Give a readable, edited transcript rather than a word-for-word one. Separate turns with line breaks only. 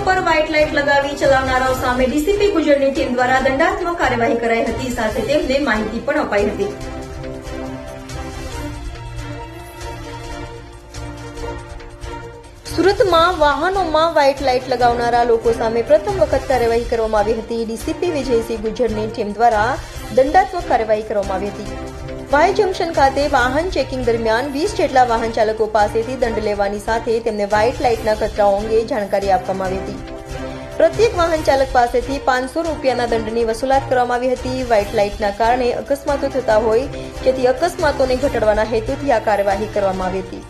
પર white light લગાવી ચલાવનારાઓ સામે ડીસીપી ગુજરની ટીમ દ્વારા દંડાત્મક કાર્યવાહી કરાઈ હતી, સાથે તેમને માહિતી પણ અપાઈ હતી. સુરતમાં વાહનોમાં વ્હાઇટ લાઇટ લગાવનારા લોકો સામે પ્રથમ વખત કાર્યવાહી કરવામાં આવી હતી. ડીસીપી વિજયસિંહ ગુજરની ટીમ દ્વારા દંડાત્મક કાર્યવાહી કરવામાં આવી હતી. વાય જંકશન ખાતે વાહન ચેકિંગ દરમિયાન 20 જેટલા વાહન ચાલકો પાસેથી દંડ લેવાની સાથે તેમને વ્હાઇટ લાઇટના ખતરાઓ અંગે જાણકારી આપવામાં આવી હતી. પ્રત્યેક વાહન ચાલક પાસેથી 500 રૂપિયાના દંડની વસૂલાત કરવામાં આવી હતી. વ્હાઇટ લાઇટના કારણે અકસ્માતો થતા હોય જેથી અકસ્માતોને ઘટાડવાના હેતુથી આ કાર્યવાહી કરવામાં આવી હતી.